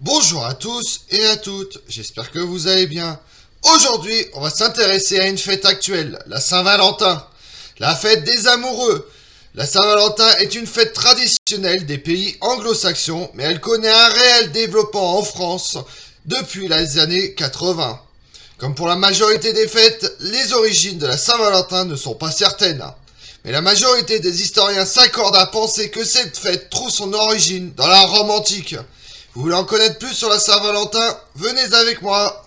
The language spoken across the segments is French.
Bonjour à tous et à toutes, j'espère que vous allez bien. Aujourd'hui, on va s'intéresser à une fête actuelle, la Saint-Valentin, la fête des amoureux. La Saint-Valentin est une fête traditionnelle des pays anglo-saxons, mais elle connaît un réel développement en France depuis les années 80. Comme pour la majorité des fêtes, les origines de la Saint-Valentin ne sont pas certaines. Mais la majorité des historiens s'accordent à penser que cette fête trouve son origine dans la Rome antique. Vous voulez en connaître plus sur la Saint-Valentin? Venez avec moi.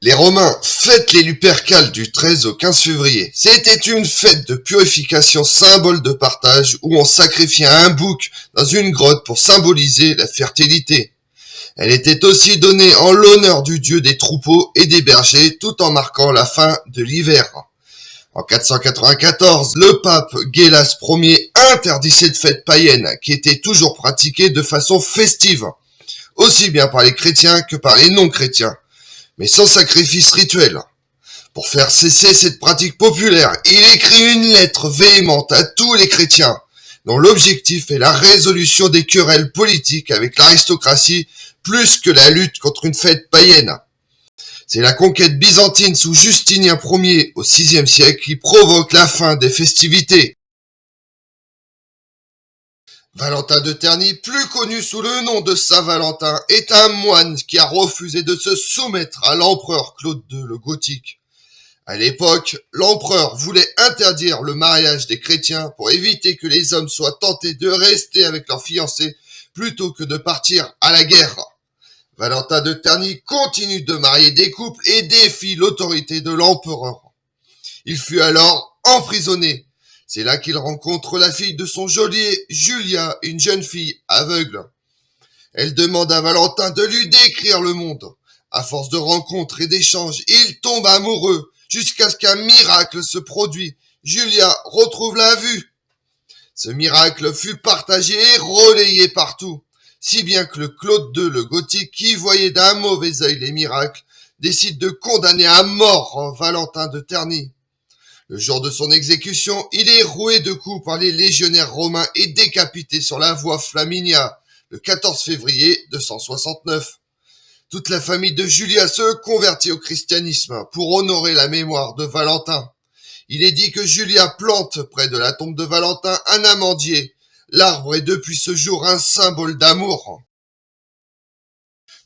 Les Romains fêtent les Lupercales du 13 au 15 février. C'était une fête de purification, symbole de partage, où on sacrifiait un bouc dans une grotte pour symboliser la fertilité. Elle était aussi donnée en l'honneur du dieu des troupeaux et des bergers, tout en marquant la fin de l'hiver. En 494, le pape Gélas Ier interdit cette fête païenne, qui était toujours pratiquée de façon festive, aussi bien par les chrétiens que par les non-chrétiens, mais sans sacrifice rituel. Pour faire cesser cette pratique populaire, il écrit une lettre véhémente à tous les chrétiens, dont l'objectif est la résolution des querelles politiques avec l'aristocratie, plus que la lutte contre une fête païenne. C'est la conquête byzantine sous Justinien Ier au VIe siècle qui provoque la fin des festivités. Valentin de Terny, plus connu sous le nom de Saint Valentin, est un moine qui a refusé de se soumettre à l'empereur Claude II le Gothique. À l'époque, l'empereur voulait interdire le mariage des chrétiens pour éviter que les hommes soient tentés de rester avec leurs fiancés plutôt que de partir à la guerre. Valentin de Terny continue de marier des couples et défie l'autorité de l'empereur. Il fut alors emprisonné. C'est là qu'il rencontre la fille de son geôlier, Julia, une jeune fille aveugle. Elle demande à Valentin de lui décrire le monde. À force de rencontres et d'échanges, il tombe amoureux, jusqu'à ce qu'un miracle se produise. Julia retrouve la vue. Ce miracle fut partagé et relayé partout, si bien que le Claude II le Gothique, qui voyait d'un mauvais œil les miracles, décide de condamner à mort Valentin de Terny. Le jour de son exécution, il est roué de coups par les légionnaires romains et décapité sur la voie Flaminia, le 14 février 269. Toute la famille de Julia se convertit au christianisme pour honorer la mémoire de Valentin. Il est dit que Julia plante près de la tombe de Valentin un amandier. L'arbre est depuis ce jour un symbole d'amour.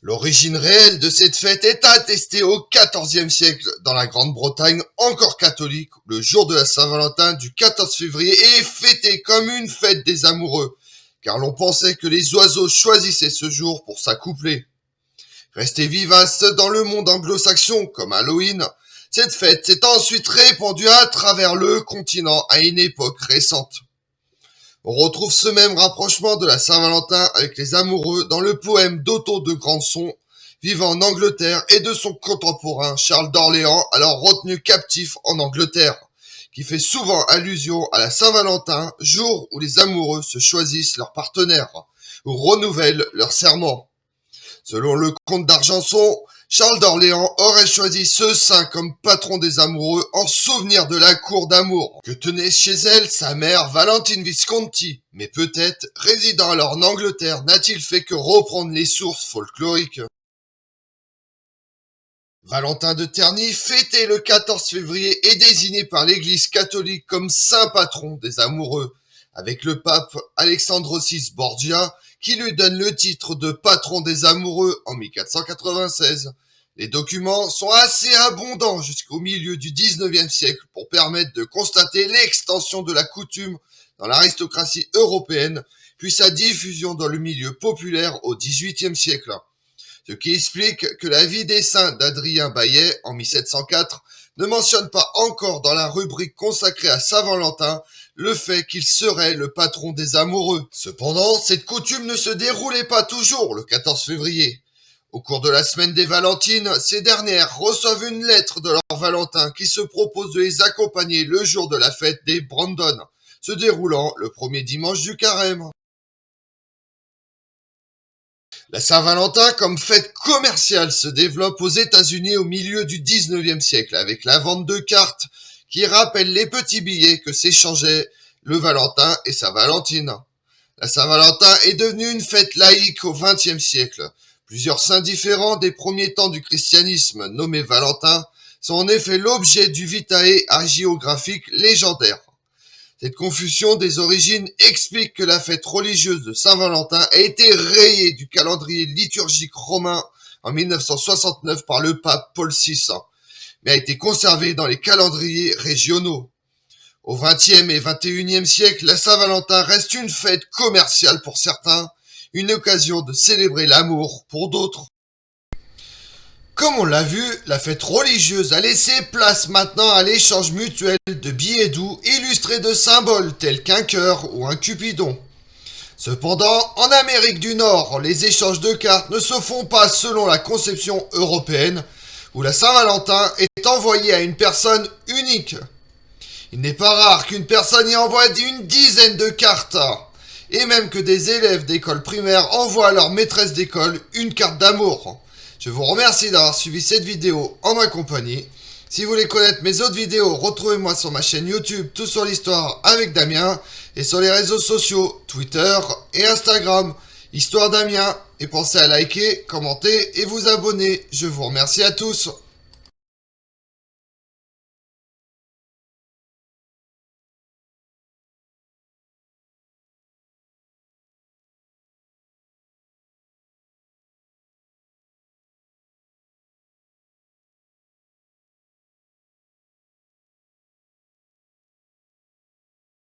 L'origine réelle de cette fête est attestée au XIVe siècle dans la Grande-Bretagne, encore catholique, où le jour de la Saint-Valentin du 14 février est fêté comme une fête des amoureux, car l'on pensait que les oiseaux choisissaient ce jour pour s'accoupler. Restée vivace dans le monde anglo-saxon comme Halloween, cette fête s'est ensuite répandue à travers le continent à une époque récente. On retrouve ce même rapprochement de la Saint-Valentin avec les amoureux dans le poème d'Otto de Grandson, vivant en Angleterre, et de son contemporain Charles d'Orléans, alors retenu captif en Angleterre, qui fait souvent allusion à la Saint-Valentin, jour où les amoureux se choisissent leur partenaire, ou renouvellent leur serment. Selon le comte d'Argenson, Charles d'Orléans aurait choisi ce saint comme patron des amoureux en souvenir de la cour d'amour que tenait chez elle sa mère Valentine Visconti. Mais peut-être, résidant alors en Angleterre, n'a-t-il fait que reprendre les sources folkloriques. Valentin de Terny, fêté le 14 février, est désigné par l'Église catholique comme saint patron des amoureux, avec le pape Alexandre VI Borgia, qui lui donne le titre de patron des amoureux en 1496. Les documents sont assez abondants jusqu'au milieu du 19e siècle pour permettre de constater l'extension de la coutume dans l'aristocratie européenne, puis sa diffusion dans le milieu populaire au 18e siècle. Ce qui explique que la vie des saints d'Adrien Baillet en 1704 ne mentionne pas encore dans la rubrique consacrée à Saint-Valentin le fait qu'il serait le patron des amoureux. Cependant, cette coutume ne se déroulait pas toujours le 14 février. Au cours de la semaine des Valentines, ces dernières reçoivent une lettre de leur Valentin qui se propose de les accompagner le jour de la fête des Brandon, se déroulant le premier dimanche du carême. La Saint-Valentin comme fête commerciale se développe aux États-Unis au milieu du 19e siècle avec la vente de cartes qui rappellent les petits billets que s'échangeaient le Valentin et sa Valentine. La Saint-Valentin est devenue une fête laïque au XXe siècle. Plusieurs saints différents des premiers temps du christianisme, nommés Valentin, sont en effet l'objet du vitae hagiographique légendaire. Cette confusion des origines explique que la fête religieuse de Saint-Valentin a été rayée du calendrier liturgique romain en 1969 par le pape Paul VI, mais a été conservée dans les calendriers régionaux. Au XXe et XXIe siècle, la Saint-Valentin reste une fête commerciale pour certains, une occasion de célébrer l'amour pour d'autres. Comme on l'a vu, la fête religieuse a laissé place maintenant à l'échange mutuel de billets doux illustrés de symboles tels qu'un cœur ou un cupidon. Cependant, en Amérique du Nord, les échanges de cartes ne se font pas selon la conception européenne, où la Saint-Valentin est envoyée à une personne unique. Il n'est pas rare qu'une personne y envoie une dizaine de cartes, et même que des élèves d'école primaire envoient à leur maîtresse d'école une carte d'amour. Je vous remercie d'avoir suivi cette vidéo en ma compagnie. Si vous voulez connaître mes autres vidéos, retrouvez-moi sur ma chaîne YouTube Tout sur l'Histoire avec Damien et sur les réseaux sociaux Twitter et Instagram Histoire Damien. Et pensez à liker, commenter et vous abonner. Je vous remercie à tous.